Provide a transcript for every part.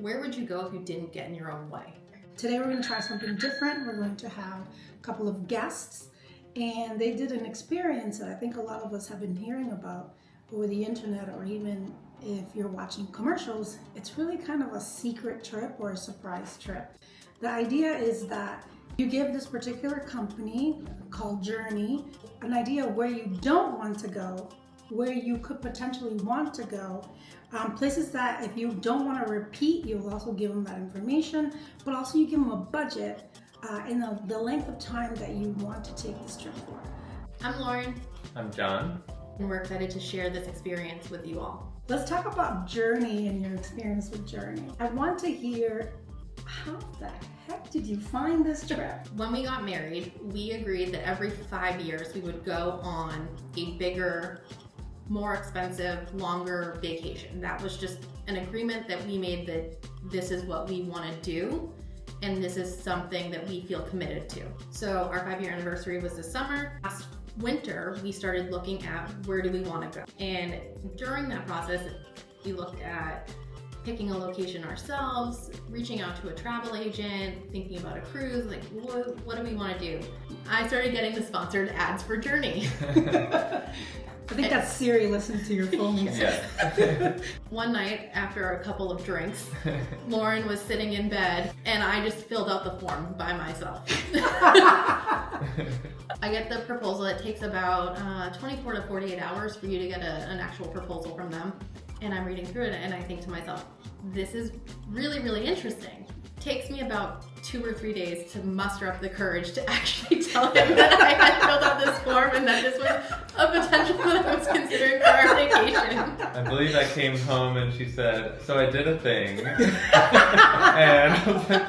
Where would you go if you didn't get in your own way? Today we're going to try something different. We're going to have a couple of guests, and they did an experience that I think a lot of us have been hearing about over the internet, or even if you're watching commercials. It's really kind of a secret trip or a surprise trip. The idea is that you give this particular company called Journee an idea of where you don't want to go, where you could potentially want to go, places that if you don't want to repeat, you'll also give them that information, but also you give them a budget and the length of time that you want to take this trip for. I'm Lauren. I'm John. And we're excited to share this experience with you all. Let's talk about Journee and your experience with Journee. I want to hear, how the heck did you find this trip? When we got married, we agreed that every 5 years we would go on a bigger, more expensive, longer vacation. That was just an agreement that we made, that this is what we want to do, and this is something that we feel committed to. So our 5-year anniversary was this summer. Last winter, we started looking at where do we want to go. And during that process, we looked at picking a location ourselves, reaching out to a travel agent, thinking about a cruise, like what do we want to do? I started getting the sponsored ads for Journee. I think that's Siri listening to your phone. Yeah. One night, after a couple of drinks, Lauren was sitting in bed and I just filled out the form by myself. I get the proposal. It takes about 24 to 48 hours for you to get an actual proposal from them. And I'm reading through it and I think to myself, this is really, really interesting. Takes me about 2 or 3 days to muster up the courage to actually tell him that I had filled out this form and that this was a potential that I was considering for our vacation. I believe I came home and she said, so I did a thing. And I was like,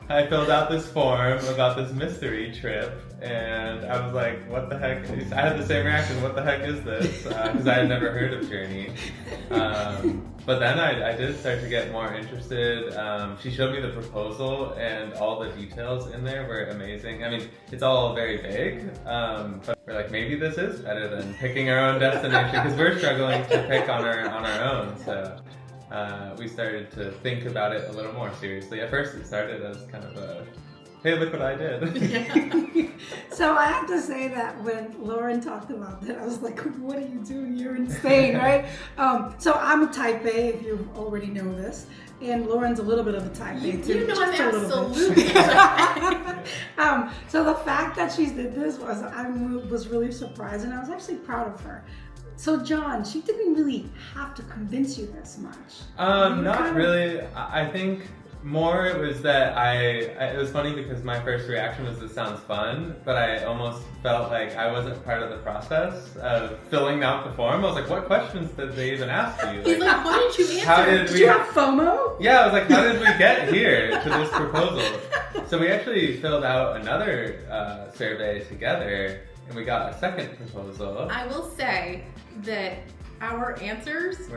I filled out this form about this mystery trip, and I was like, what the heck? I had the same reaction, what the heck is this? Because I had never heard of Journee. But then I did start to get more interested. She showed me the proposal, and all the details in there were amazing. I mean, it's all very vague, but we're like, maybe this is better than picking our own destination, because we're struggling to pick on our own. So we started to think about it a little more seriously. At first, it started as kind of a, hey, look what I did. Yeah. So I have to say that when Lauren talked about that, I was like, what are you doing? You're insane, right? So I'm a type A, if you already know this. And Lauren's a little bit of a type A too. You know, just I'm a little absolutely. bit. So the fact that she did this was really surprised, and I was actually proud of her. So John, she didn't really have to convince you this much. Not really. I think more it was that it was funny because my first reaction was, this sounds fun, but I almost felt like I wasn't part of the process of filling out the form. I was like, what questions did they even ask you? He's like, what did you answer? How did Did you have FOMO? Yeah, I was like, how did we get here to this proposal? So we actually filled out another survey together, and we got a second proposal. I will say that our answers,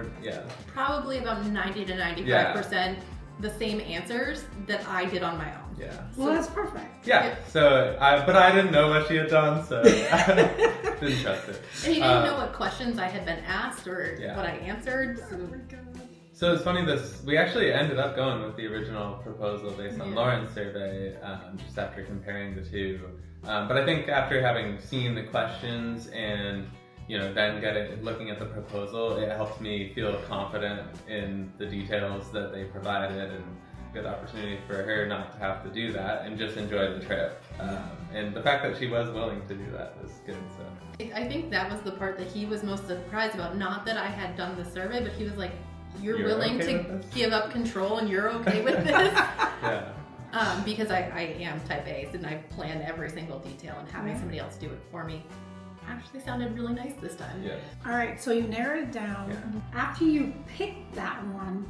probably about 90 to 95% the same answers that I did on my own. Yeah. Well, that's perfect. Yeah. So, but I didn't know what she had done, so I didn't trust it. And he didn't know what questions I had been asked or what I answered. Oh my God. So it's funny, we actually ended up going with the original proposal based on Lauren's survey, just after comparing the two. But I think after having seen the questions and then looking at the proposal, it helped me feel confident in the details that they provided, and good opportunity for her not to have to do that and just enjoy the trip. And the fact that she was willing to do that was good. So I think that was the part that he was most surprised about. Not that I had done the survey, but he was like, you're willing okay to give up control and you're okay with this? Yeah. Because I am type A, and I plan every single detail, and having somebody else do it for me actually sounded really nice this time. Yeah. All right, so you narrowed it down. Yeah. After you picked that one,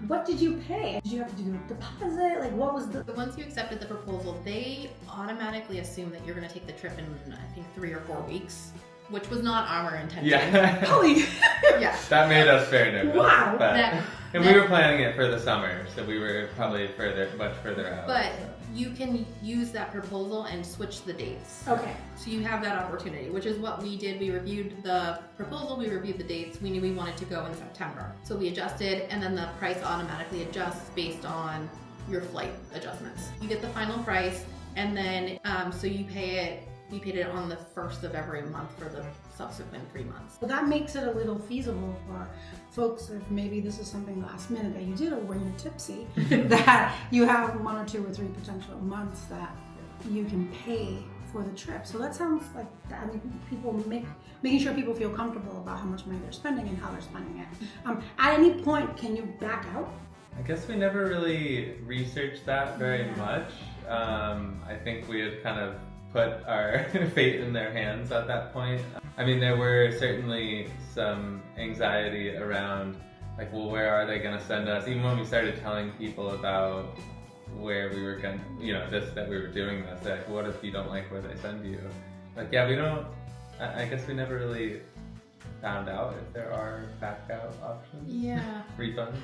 what did you pay? Did you have to do a deposit? Like, what was the... But once you accepted the proposal, they automatically assume that you're going to take the trip in, I think, 3 or 4 weeks. which was not our intention. Yeah. Holy. Yeah. That made us very nervous. Wow. But, and we were planning it for the summer, so we were probably much further out. But so. you can use that proposal and switch the dates. Okay. So you have that opportunity, which is what we did. We reviewed the proposal, we reviewed the dates. We knew we wanted to go in September. So we adjusted, and then the price automatically adjusts based on your flight adjustments. You get the final price, and then so you pay it. We paid it on the 1st of every month for the subsequent 3 months. Well, that makes it a little feasible for folks if maybe this is something last minute that you did or when you're tipsy, that you have 1 or 2 or 3 potential months that you can pay for the trip. So that sounds like, I mean, making sure people feel comfortable about how much money they're spending and how they're spending it. At any point, can you back out? I guess we never really researched that very much. I think we had kind of put our fate in their hands at that point. I mean, there were certainly some anxiety around, like, well, where are they going to send us? Even when we started telling people about where we were going, that we were doing this, like, what if you don't like where they send you? Like, yeah, we don't, I guess we never really found out if there are back out options. Yeah. Refunds.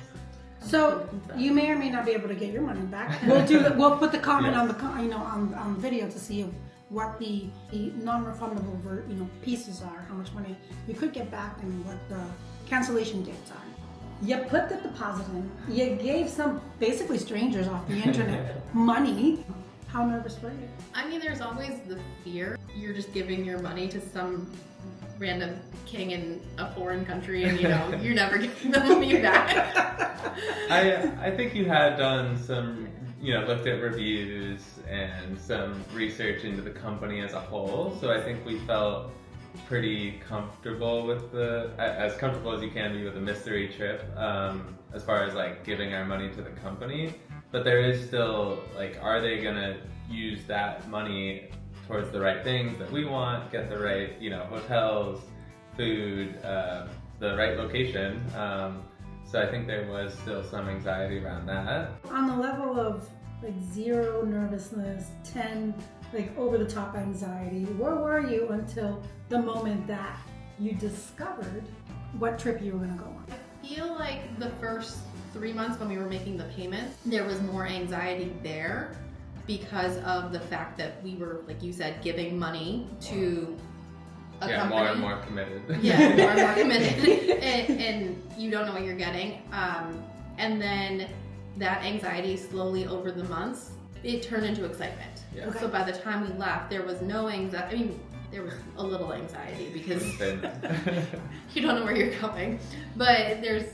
So you may or may not be able to get your money back. We'll put the comment on the on the video to see what the non-refundable pieces are, how much money you could get back, and what the cancellation dates are. You put the deposit in. You gave some basically strangers off the internet money. How nervous were you? I mean, there's always the fear. You're just giving your money to some random king in a foreign country, and you're never getting the money back. I think you had done some, looked at reviews and some research into the company as a whole. So I think we felt pretty comfortable with as comfortable as you can be with a mystery trip, as far as like giving our money to the company. But there is still like, are they gonna use that money towards the right things that we want, get the right, hotels, food, the right location. So I think there was still some anxiety around that. On the level of like 0 nervousness, 10 like over the top anxiety, where were you until the moment that you discovered what trip you were gonna go on? I feel like the first 3 months when we were making the payments, there was more anxiety there because of the fact that we were, like you said, giving money to a company. More and more committed. Yeah, more and more committed. and you don't know what you're getting. And then that anxiety slowly over the months, it turned into excitement. Yeah. Okay. So by the time we left, there was no anxiety. I mean, there was a little anxiety because you don't know where you're going. But there's,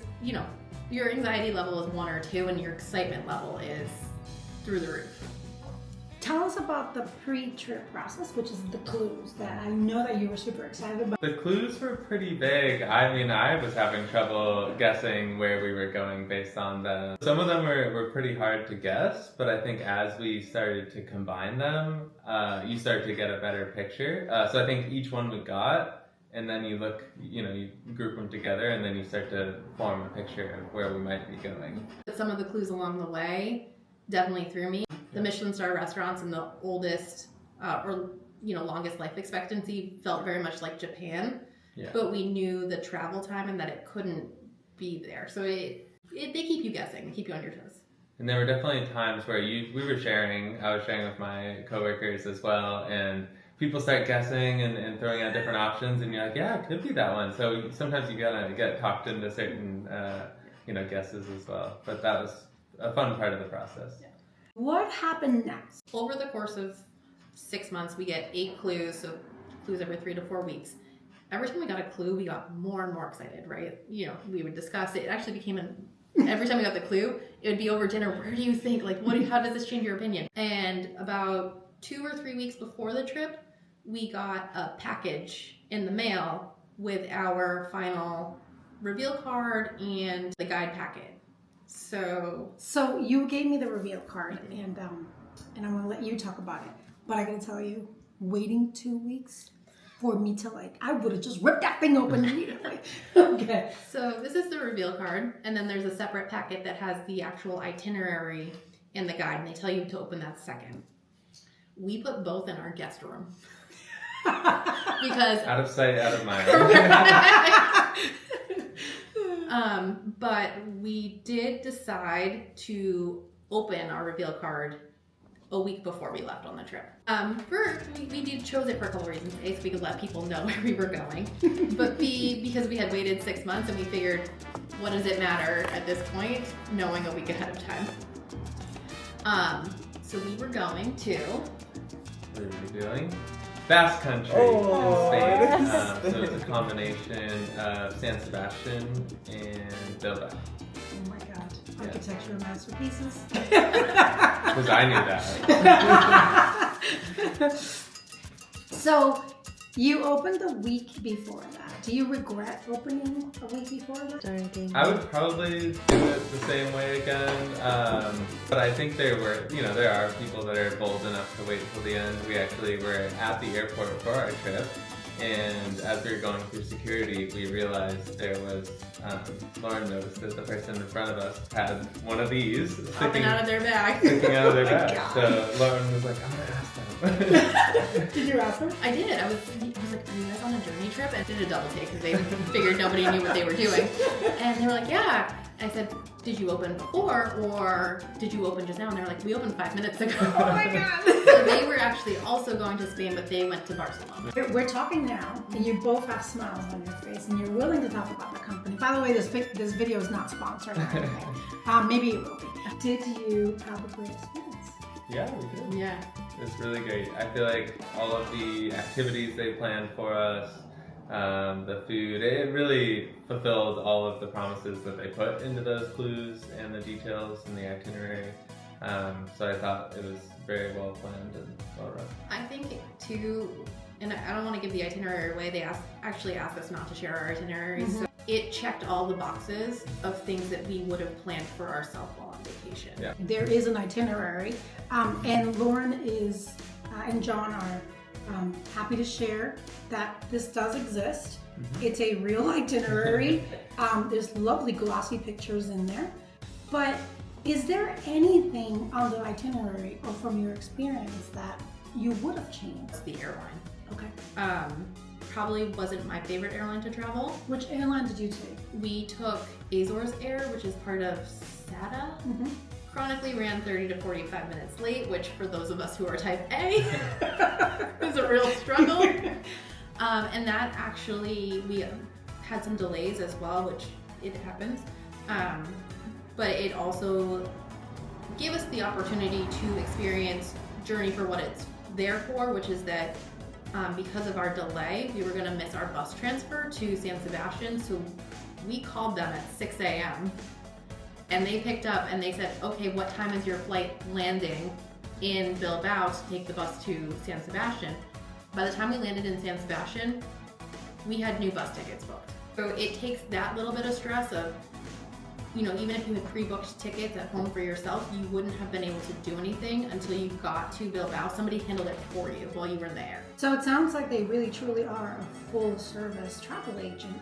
your anxiety level is 1 or 2 and your excitement level is through the roof. Tell us about the pre-trip process, which is the clues that I know that you were super excited about. The clues were pretty big. I mean, I was having trouble guessing where we were going based on them. Some of them were pretty hard to guess, but I think as we started to combine them, you start to get a better picture. So I think each one we got, and then you look, you group them together, and then you start to form a picture of where we might be going. Some of the clues along the way definitely threw me. The Michelin star restaurants and the oldest longest life expectancy felt very much like Japan, but we knew the travel time and that it couldn't be there. So they keep you guessing, they keep you on your toes. And there were definitely times where I was sharing with my coworkers as well, and people start guessing and throwing out different options, and you're like, yeah, it could be that one. So sometimes you gotta get talked into certain guesses as well. But that was a fun part of the process. Yeah. What happened next? Over the course of 6 months, we get 8 clues, so clues every 3 to 4 weeks. Every time we got a clue, we got more and more excited, right? We would discuss it. It actually became every time we got the clue, it would be over dinner. Where do you think? Like, how does this change your opinion? And about 2 or 3 weeks before the trip, we got a package in the mail with our final reveal card and the guide packet. So you gave me the reveal card, and I'm gonna let you talk about it. But I gotta tell you, waiting 2 weeks for me to I would have just ripped that thing open immediately. Okay. So this is the reveal card, and then there's a separate packet that has the actual itinerary and the guide, and they tell you to open that second. We put both in our guest room. Because out of sight, out of mind. But we did decide to open our reveal card a week before we left on the trip. We chose it for a couple reasons. A, so we could let people know where we were going. But B, because we had waited 6 months and we figured, what does it matter at this point, knowing a week ahead of time? So we were going to... What are we doing? Basque Country in Spain. So it's a combination of San Sebastian and Bilbao. Oh my God. Architecture masterpieces. Because I knew that. So you opened the week before that. Do you regret opening a week before that? I would probably do it the same way again. But I think there are people that are bold enough to wait till the end. We actually were at the airport for our trip. And as we were going through security, we realized there was, Lauren noticed that the person in front of us had one of these Popping out of their bag. sticking out of their bag. So Lauren was like, I'm gonna ask them. Did you ask them? I did. I was like, are you guys on a Journee trip? And I did a double take because they figured nobody knew what they were doing. And they were like, yeah. And I said, did you open before or did you open just now? And they were like, we opened 5 minutes ago. Oh my God. So they were actually also going to Spain, but they went to Barcelona. We're talking now, and you both have smiles on your face, and you're willing to talk about the company. By the way, this video is not sponsored or anything. Maybe it will be. Did you have a great experience? Yeah, we did. Yeah. It's really great. I feel like all of the activities they planned for us, the food, it really fulfilled all of the promises that they put into those clues and the details and the itinerary. So I thought it was very well planned and well run. I think too, and I don't want to give the itinerary away, they actually asked us not to share our itinerary. So it checked all the boxes of things that we would have planned for ourselves while on vacation. Yeah. There is an itinerary, and Lauren and John are happy to share that this does exist. It's a real itinerary. There's lovely glossy pictures in there. But is there anything on the itinerary or from your experience that you would have changed? It's the airline. Okay. Probably wasn't my favorite airline to travel. Which airline did you take? We took Azores Air, which is part of SATA. Chronically ran 30 to 45 minutes late, which for those of us who are type A is a real struggle. And that actually, we had some delays as well, which it happens. But it also gave us the opportunity to experience Journee for what it's there for, which is that because of our delay, we were going to miss our bus transfer to San Sebastian. So we called them at 6 a.m. and they picked up and they said, okay, what time is your flight landing in Bilbao to take the bus to San Sebastian? By the time we landed in San Sebastian, we had new bus tickets booked. So it takes that little bit of stress of, even if you had pre-booked tickets at home for yourself, you wouldn't have been able to do anything until you got to Bilbao. Somebody handled it for you while you were there. So it sounds like they really truly are a full service travel agent.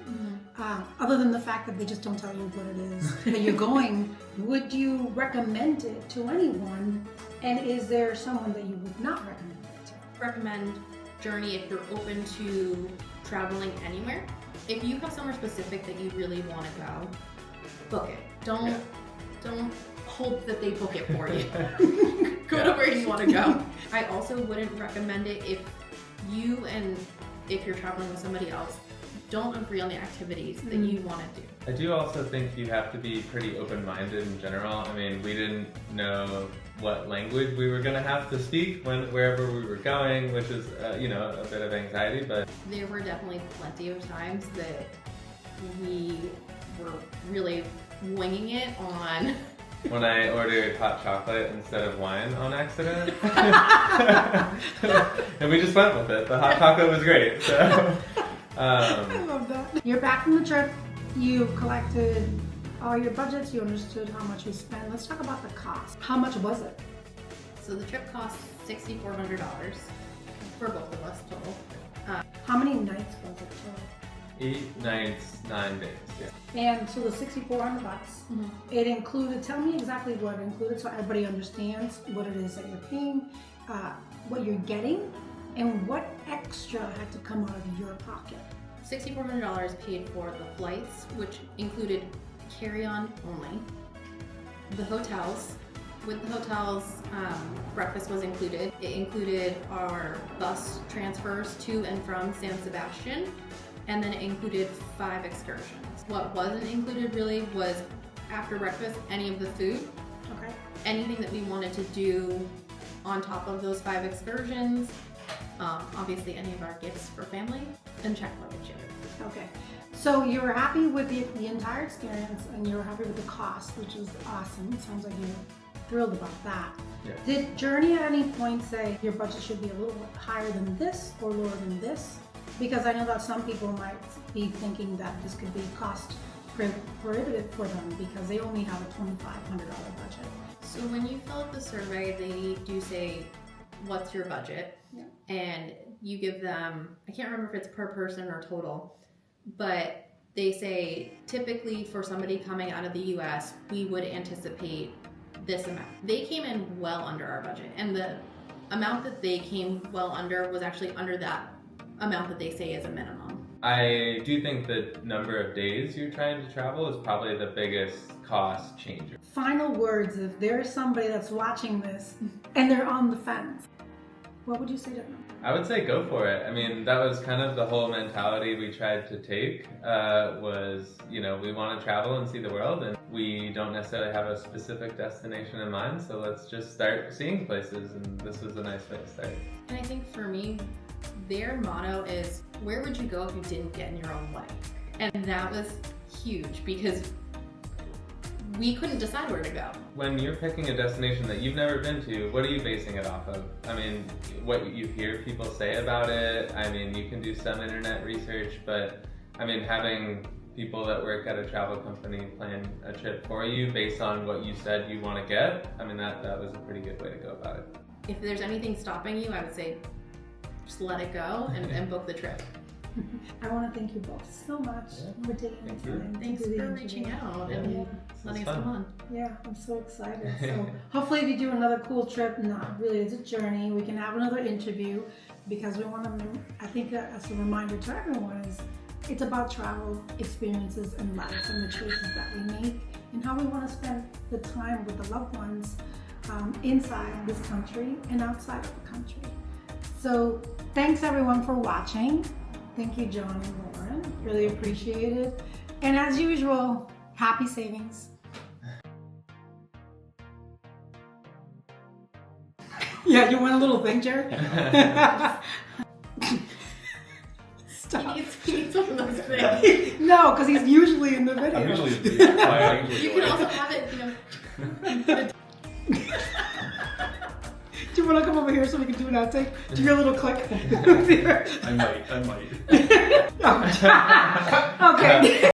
Other than the fact that they just don't tell you what it is that you're going, would you recommend it to anyone? And is there someone that you would not recommend it to? Recommend Journee if you're open to traveling anywhere. If you have somewhere specific that you really want to go, book it. Don't hope that they book it for you. Go to where you want to go. I also wouldn't recommend it if you're traveling with somebody else, don't agree on the activities that you want to do. I do also think you have to be pretty open-minded in general. I mean, we didn't know what language we were going to have to speak wherever we were going, which is, a bit of anxiety, but... There were definitely plenty of times that we were really winging it on... When I ordered hot chocolate instead of wine on accident. And we just went with it. The hot chocolate was great, so... I love that. You're back from the trip. You collected all your budgets. You understood how much you spent. Let's talk about the cost. How much was it? So the trip cost $6,400 for both of us total. How many nights was it total? 8 nights, 9 days, yeah. And so the $6,400, it included, tell me exactly what it included so everybody understands what it is that you're paying, what you're getting, And what extra had to come out of your pocket? $6,400 paid for the flights, which included carry-on only. The hotels. With the hotels, breakfast was included. It included our bus transfers to and from San Sebastian, and then it included 5 excursions. What wasn't included really was after breakfast, any of the food. Okay. Anything that we wanted to do on top of those 5 excursions. Obviously any of our gifts for family, and check luggage. Okay. So you were happy with the entire experience, and you were happy with the cost, which was awesome. It sounds like you're thrilled about that. Yeah. Did Journee at any point say your budget should be a little bit higher than this or lower than this? Because I know that some people might be thinking that this could be cost prohibitive for them because they only have a $2,500 budget. So when you fill out the survey, they do say, what's your budget? Yeah. And you give them, I can't remember if it's per person or total, but they say typically for somebody coming out of the US, we would anticipate this amount. They came in well under our budget, and the amount that they came well under was actually under that amount that they say is a minimum. I do think the number of days you're trying to travel is probably the biggest cost changer. Final words, if there's somebody that's watching this and they're on the fence, what would you say to them? I would say go for it. I mean, that was kind of the whole mentality we tried to take, was, you know, we want to travel and see the world, and we don't necessarily have a specific destination in mind, so let's just start seeing places, and this was a nice way to start. And I think for me, their motto is, where would you go if you didn't get in your own way? And that was huge because we couldn't decide where to go. When you're picking a destination that you've never been to, what are you basing it off of? I mean, what you hear people say about it, I mean, you can do some internet research, but I mean, having people that work at a travel company plan a trip for you based on what you said you want to get, I mean, that was a pretty good way to go about it. If there's anything stopping you, I would say just let it go and book the trip. I want to thank you both so much for taking the time. to Thanks do the for interview. reaching out Yeah. and letting us come on. Yeah, I'm so excited. So hopefully if you do another cool trip, not really, it's a journey, we can have another interview because we want to, I think as a reminder to everyone is it's about travel, experiences, and life and the choices that we make and how we want to spend the time with the loved ones inside this country and outside of the country. So thanks everyone for watching. Thank you, John and Lauren. Really appreciate it. And as usual, happy savings. Yeah, you want a little thing, Jared? Stop. He needs one of those things. No, because he's usually in the video. I'm usually You can also have it, you know. Do you want to come over here so we can do an outtake? Do your little click. I might. Okay.